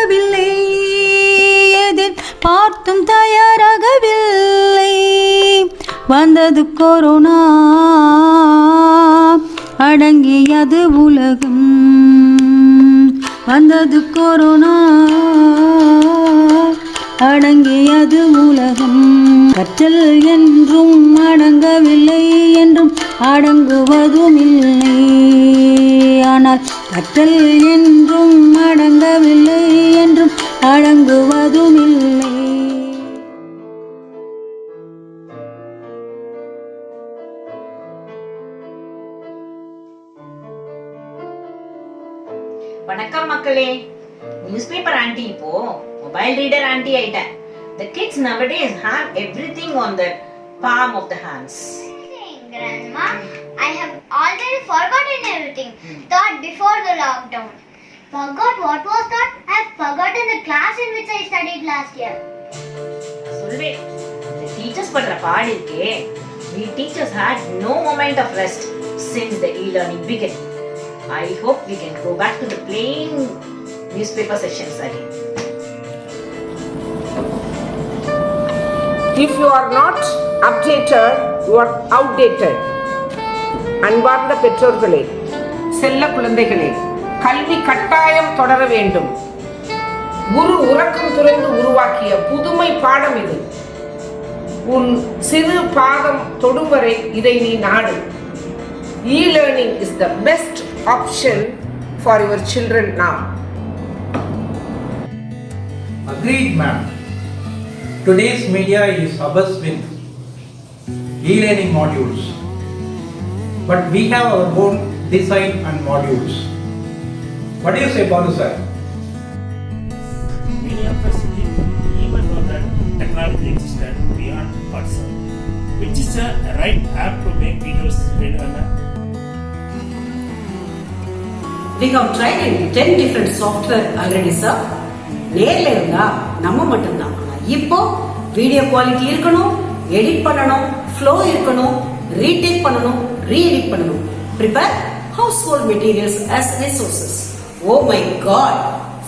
தயாராகவில்லை, எதிர் பார்த்தும் தயாராகவில்லை. வந்தது கொரோனா, அடங்கியது உலகம். வந்தது கொரோனா, அடங்கியது உலகம். கற்றல் என்றும் அடங்கவில்லை, என்றும் அடங்குவதும் இல்லை. ஆனால் கற்றல் என்றும் அடங்கவில்லை, என்றும் அடங்குவதும் இல்லை. வணக்கம் மக்களே. நியூஸ் பேப்பர் ஆண்டி இப்போ மொபைல் ரீடர் ஆண்டி ஆயிட்டேன். The kids nowadays have everything on the palm of the hands. Grandma, I have already forgotten everything. Thought before the lockdown. Forgot what was that? I have forgotten the class in which I studied last year. சொல்வேன், the teachers பண்ற பாடு இருக்கே. We teachers had no moment of rest since the e-learning began. I hope we can go back to the plain newspaper sessions again. If you are not updated, you are outdated. அன்பார்ந்த பெற்றோர்களே, செல்ல குழந்தைகளே, கல்வி கட்டாயம் தொடர வேண்டும். குரு உறக்கம் துறந்து உருவாக்கிய புதுமை பாடம் இது. உன் சிறு பாதம் தொடும் வரை இதை நீ நாடு. E-learning is the best option for your children now. Agreed, ma'am. Today's media is abuzz with e-learning modules, but we have our own design and modules. What do you say, Balu sir? Many of us think even though that technology existed beyond WhatsApp, which is the right app to make videos relevant. We have tried in 10 different software already, sir. நேர்ல இருந்தா நம்ம மட்டும்தான். இப்போ video quality இருக்கணும், edit பண்ணணும், flow இருக்கணும், retake பண்ணணும், re-edit பண்ணணும். Prepare household materials as resources. Oh my God!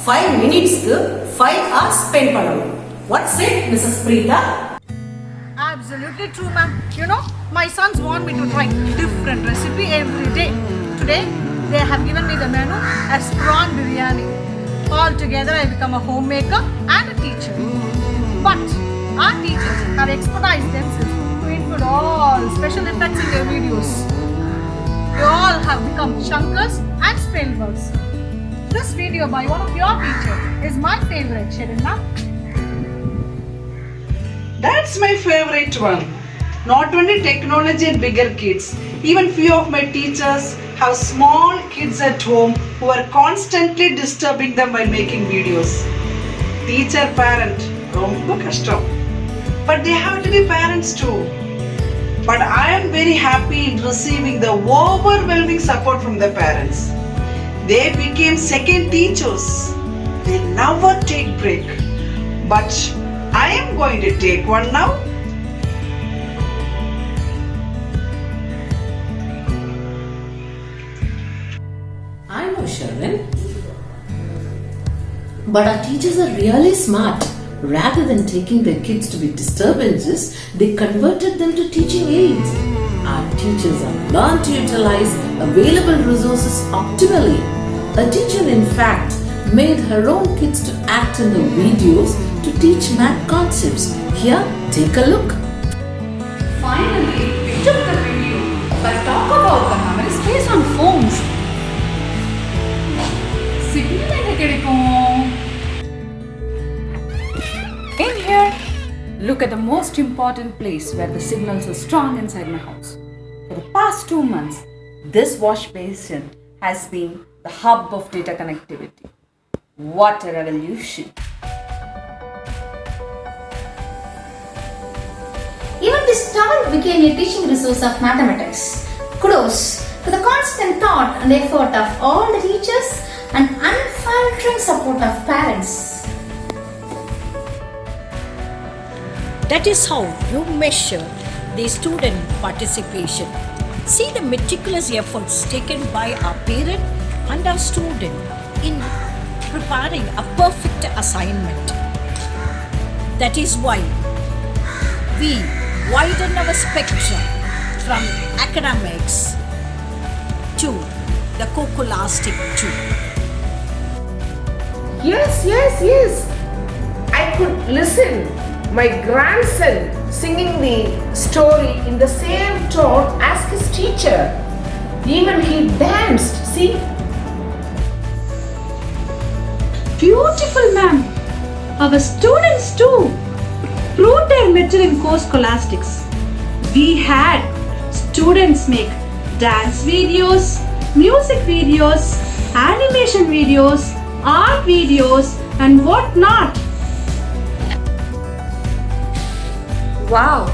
5 minutesக்கு 5 hours spend பண்ணணும். What said Mrs. Preeta? Absolutely true, ma'am. You know, my sons want me to try different recipe every day. Today, they have given me the menu as prawn biryani. All together, I become a homemaker and a teacher. But our teachers have expertised themselves to include all special effects in their videos. They all have become chunkers and spellworks. This video by one of your teachers is my favorite, Sharina. That's my favorite one. Not only technology and bigger kids, even few of my teachers have small kids at home who are constantly disturbing them by making videos. Teacher, parent, romba kashtam. But they have to be parents too. But I am very happy in receiving the overwhelming support from the parents. They became second teachers. They never take break. But I am going to take one now. I know, Sharvin. But our teachers are really smart. Rather than taking their kids to be disturbances, they converted them to teaching aids. Our teachers have learned to utilize available resources optimally. A teacher, in fact, made her own kids to act in the videos to teach math concepts. Here, take a look. Finally, we took the video. But talk about the memory space on phones. Signal எங்க கிடைக்கும்? In here, look at the most important place where the signals are strong inside my house. For the past 2 months, this wash basin has been the hub of data connectivity. What a revolution! Even this towel became a teaching resource of mathematics. Kudos to the constant thought and effort of all the teachers and unfaltering support of parents. That is how you measure the student participation. See the meticulous efforts taken by our parent and our student in preparing a perfect assignment. That is why we widen our spectrum from academics to the Cocolastic too. Yes. I could listen my grandson singing the story in the same tone as his teacher. Even he danced, see? Beautiful, ma'am. Our students too proved their mettle in co-scholastics. We had students make dance videos, music videos, animation videos, art videos, and what not. Wow,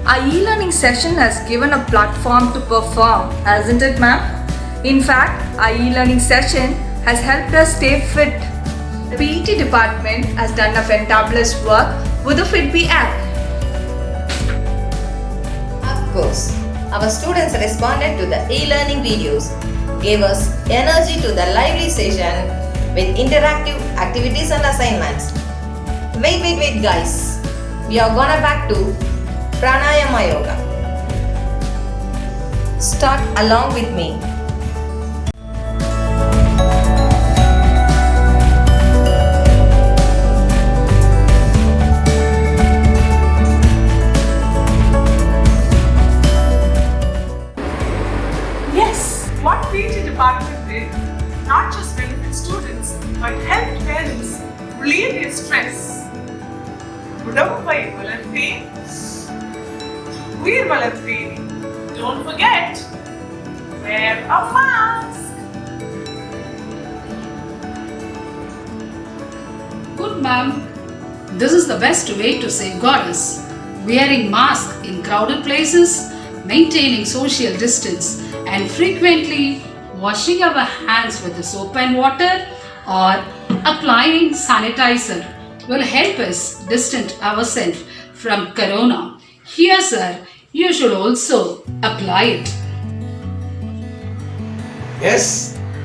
our e-learning session has given a platform to perform, hasn't it, ma'am? In fact, our e-learning session has helped us stay fit. The PET department has done a fantabulous work with the Fitbee app. Of course, our students responded to the e-learning videos, gave us energy to the lively session with interactive activities and assignments. Wait guys. We are gonna back to Pranayama Yoga. Start along with me. Yes, what PET department did not just benefit students but helped parents relieve their stress. உடம்பை வளர்த்தேன், உயிர் வளர்த்தேன். Don't forget, wear a mask. Good, ma'am. This is the best way to safeguard us. Wearing masks in crowded places, maintaining social distance, and frequently washing our hands with the soap and water or applying sanitizer will help us distance ourselves from corona. Here, sir, you should also apply it. Yes,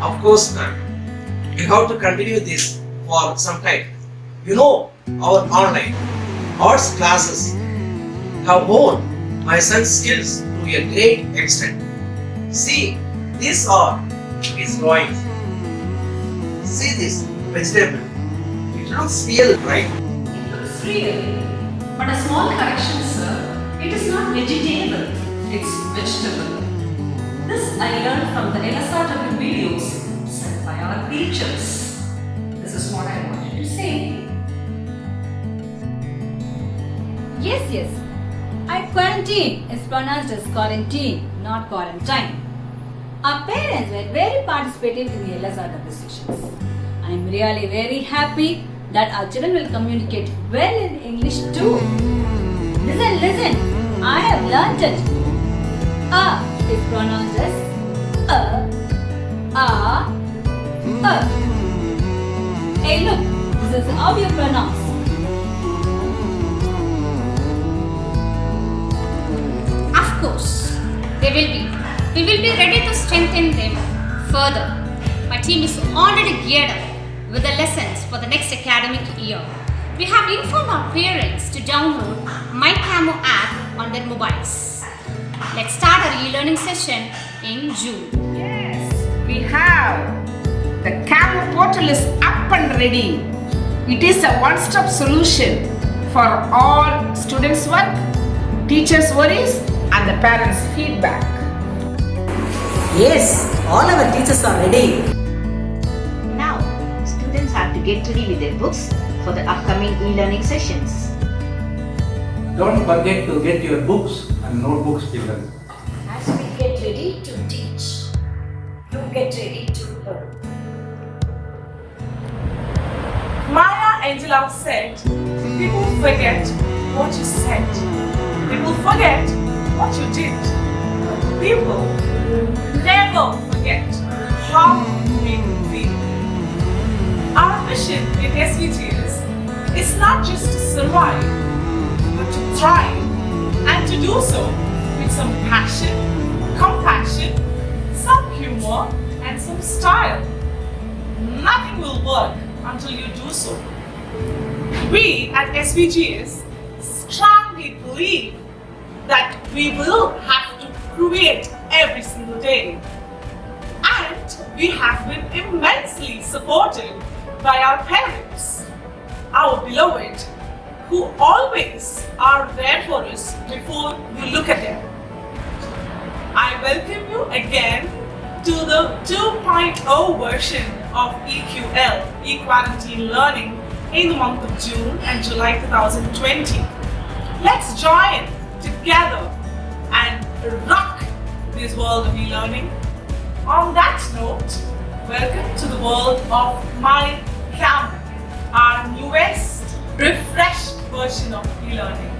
of course, ma'am. We have to continue this for some time. You know, our online arts classes have honed my son's skills to a great extent. See, this art is growing. See this vegetable. It looks real, right? It looks real, but a small correction, sir. It is not vegetable, it's vegetable. This I learned from the LSRW videos sent by our teachers. This is what I wanted to say. Yes. Quarantine is pronounced as quarantine, not quarantine. Our parents were very participative in the LSRW sessions. I am really very happy that our children will communicate well in English too. Listen, I have learnt it. A is pronounced as a. Hey look, this is how you pronounce. Of course, they will be. We will be ready to strengthen them further. My team is already geared up with the lessons for the next academic year. We have informed our parents to download MyCamo app on their mobiles. Let's start our e-learning session in June. Yes, we have. The Camo portal is up and ready. It is a one-stop solution for all students' work, teachers' worries, and the parents' feedback. Yes, all our teachers are ready. Now, students have to get ready with their books for the upcoming e-learning sessions. Don't forget to get your books and notebooks, children. As we get ready to teach, you get ready to learn. Maya Angelou said, people forget what you said. People forget what you did. But people never forget how you made them feel. Our mission in SVTs is not just to survive, but to thrive, and to do so with some passion, compassion, some humor, and some style. Nothing will work until you do so. We at SVGS strongly believe that we will have to create every single day. And we have been immensely supported by our parents, our beloved, who always are there for us before we look at them. I welcome you again to the 2.0 version of EQL, E-Quarantine Learning, in the month of June and July 2020. Let's join together and rock this world of e-learning. On that note, welcome to the world of MyCamp, our newest, refreshed version of e-learning.